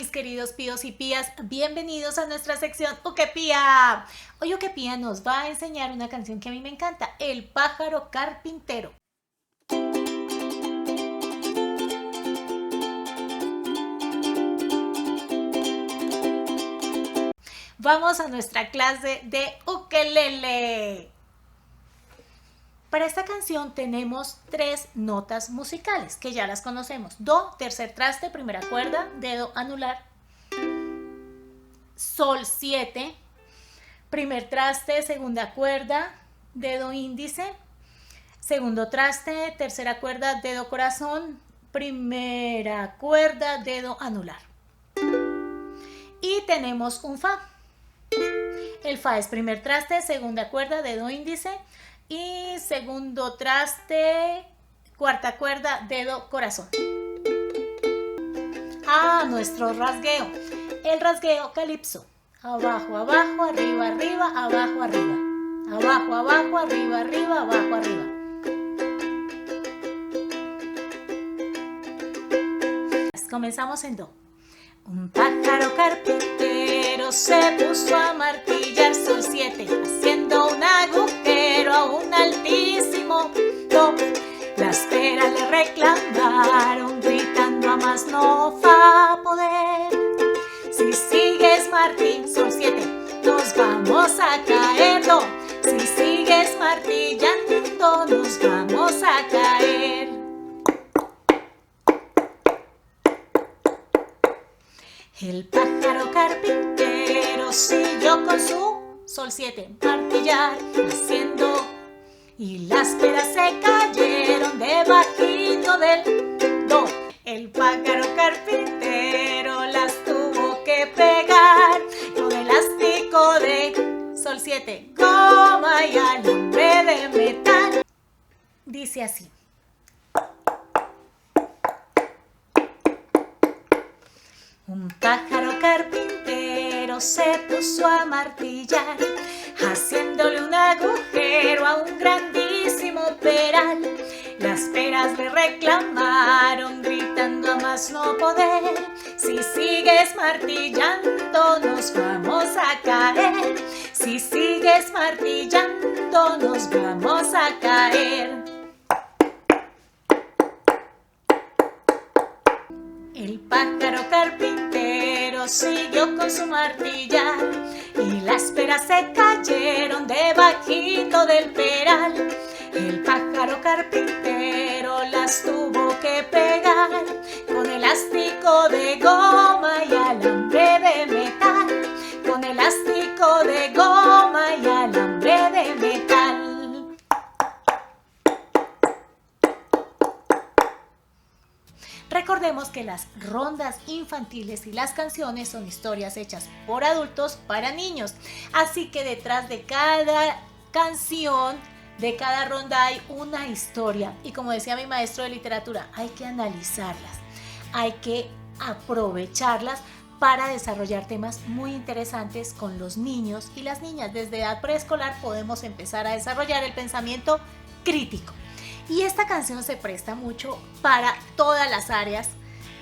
mis queridos píos y pías, bienvenidos a nuestra sección Ukepía. Hoy Ukepía nos va a enseñar una canción que a mí me encanta, El pájaro carpintero. Vamos a nuestra clase de ukelele. Para esta canción tenemos 3 notas musicales que ya las conocemos. Do, tercer traste, primera cuerda, dedo anular. Sol 7, primer traste, segunda cuerda, dedo índice. Segundo traste, tercera cuerda, dedo corazón, primera cuerda, dedo anular. Y tenemos un fa. El fa es primer traste, segunda cuerda, dedo índice. Y segundo traste, cuarta cuerda, dedo corazón. Nuestro rasgueo. El rasgueo calipso. Abajo, abajo, arriba, arriba, abajo, arriba. Abajo, abajo, arriba, arriba, abajo, arriba. Comenzamos en do. Un pájaro carpintero se puso a martillar sol 7, haciendo un agujero a un altísimo do. Las peras le reclamaron, gritando a más no va a poder. Si sigues Martín, sol 7, nos vamos a caer do. Si sigues martillando, nos vamos a caer. El pájaro carpintero siguió con su sol 7 martillar, haciendo, y las peras se cayeron debajito del do. El pájaro carpintero las tuvo que pegar con elástico de sol 7, goma y alambre de metal. Dice así. Un pájaro carpintero se puso a martillar, haciéndole un agujero a un grandísimo peral. Las peras le reclamaron, gritando a más no poder. Si sigues martillando, nos vamos a caer. Si sigues martillando, nos vamos a caer. El pájaro carpintero siguió con su martillar, y las peras se cayeron debajito del peral. El pájaro carpintero las tuvo que pegar con elástico de goma y alambre de metal. Con elástico de goma y alambre de metal. Recordemos que las rondas infantiles y las canciones son historias hechas por adultos para niños. Así que detrás de cada canción, de cada ronda hay una historia. Y como decía mi maestro de literatura, hay que analizarlas, hay que aprovecharlas para desarrollar temas muy interesantes con los niños y las niñas. Desde edad preescolar podemos empezar a desarrollar el pensamiento crítico. Y esta canción se presta mucho para todas las áreas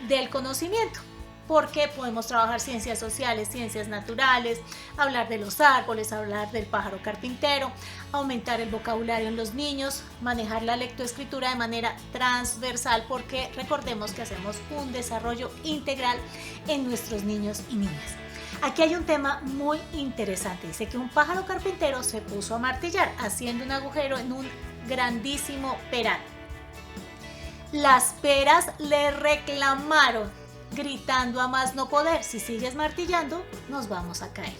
del conocimiento, porque podemos trabajar ciencias sociales, ciencias naturales, hablar de los árboles, hablar del pájaro carpintero, aumentar el vocabulario en los niños, manejar la lectoescritura de manera transversal, porque recordemos que hacemos un desarrollo integral en nuestros niños y niñas. Aquí hay un tema muy interesante. Dice que un pájaro carpintero se puso a martillar, haciendo un agujero en un grandísimo peral. Las peras le reclamaron, gritando a más no poder. Si sigues martillando, nos vamos a caer.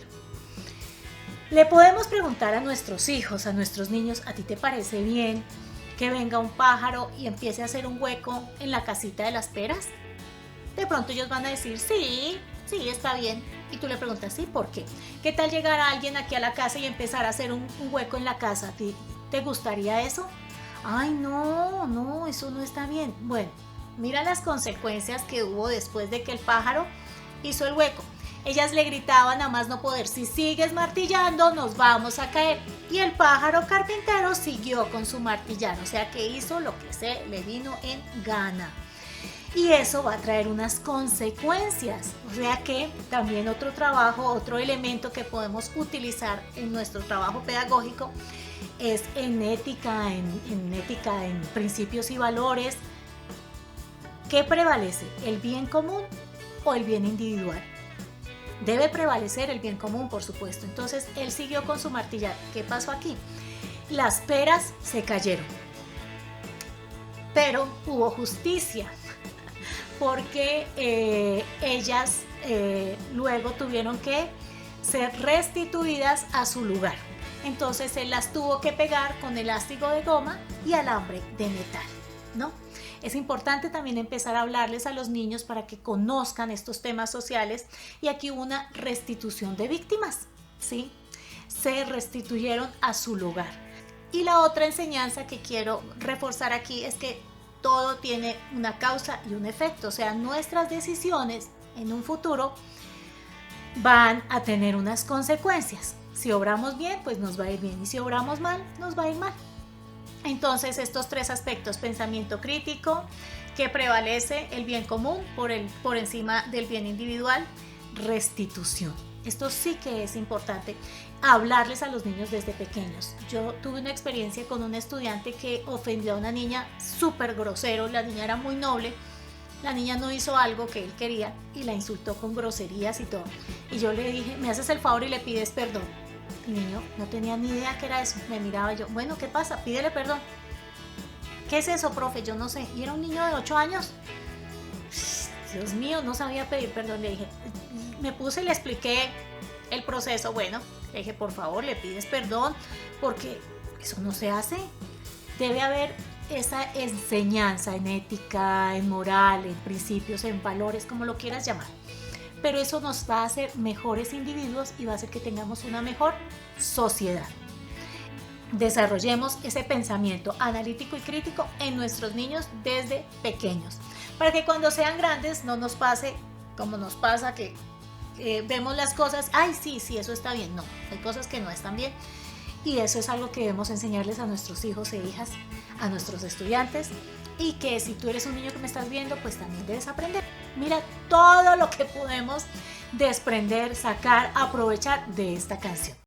Le podemos preguntar a nuestros hijos, a nuestros niños, ¿a ti te parece bien que venga un pájaro y empiece a hacer un hueco en la casita de las peras? De pronto ellos van a decir, sí, está bien. Y tú le preguntas, ¿sí? ¿Por qué? ¿Qué tal llegar a alguien aquí a la casa y empezar a hacer un hueco en la casa? ¿Te gustaría eso? Ay, no, eso no está bien. Bueno, mira las consecuencias que hubo después de que el pájaro hizo el hueco. Ellas le gritaban a más no poder, si sigues martillando nos vamos a caer. Y el pájaro carpintero siguió con su martillar, o sea que hizo lo que se le vino en gana. y eso va a traer unas consecuencias. O sea que también otro trabajo, otro elemento que podemos utilizar en nuestro trabajo pedagógico es en ética, en principios y valores. ¿Qué prevalece? ¿El bien común o el bien individual? Debe prevalecer el bien común, por supuesto. Entonces él siguió con su martillar. ¿Qué pasó aquí? Las peras se cayeron, pero hubo justicia, porque ellas luego tuvieron que ser restituidas a su lugar. Entonces él las tuvo que pegar con elástico de goma y alambre de metal, ¿no? Es importante también empezar a hablarles a los niños para que conozcan estos temas sociales, y aquí hubo una restitución de víctimas, ¿sí? Se restituyeron a su lugar. Y la otra enseñanza que quiero reforzar aquí es que todo tiene una causa y un efecto, o sea, nuestras decisiones en un futuro van a tener unas consecuencias. Si obramos bien, pues nos va a ir bien, y si obramos mal, nos va a ir mal. Entonces, estos tres aspectos: pensamiento crítico, que prevalece el bien común por encima del bien individual; restitución. Esto sí que es importante hablarles a los niños desde pequeños. Yo tuve una experiencia con un estudiante que ofendió a una niña súper grosero. La niña era muy noble, la niña no hizo algo que él quería y la insultó con groserías y todo. Y yo le dije: me haces el favor y le pides perdón. El niño no tenía ni idea qué era eso. Me miraba yo: bueno, ¿qué pasa? Pídele perdón. ¿Qué es eso, profe? Yo no sé. Y era un niño de 8 años. Dios mío, no sabía pedir perdón. Le dije, me puse y le expliqué el proceso. Bueno, le dije: por favor, le pides perdón, porque eso no se hace. Debe haber esa enseñanza en ética, en moral, en principios, en valores, como lo quieras llamar. Pero eso nos va a hacer mejores individuos y va a hacer que tengamos una mejor sociedad. Desarrollemos ese pensamiento analítico y crítico en nuestros niños desde pequeños, para que cuando sean grandes no nos pase como nos pasa, que vemos las cosas, ay, sí, eso está bien. No, hay cosas que no están bien, y eso es algo que debemos enseñarles a nuestros hijos e hijas, a nuestros estudiantes, y que si tú eres un niño que me estás viendo, pues también debes aprender. Mira todo lo que podemos desprender, sacar, aprovechar de esta canción.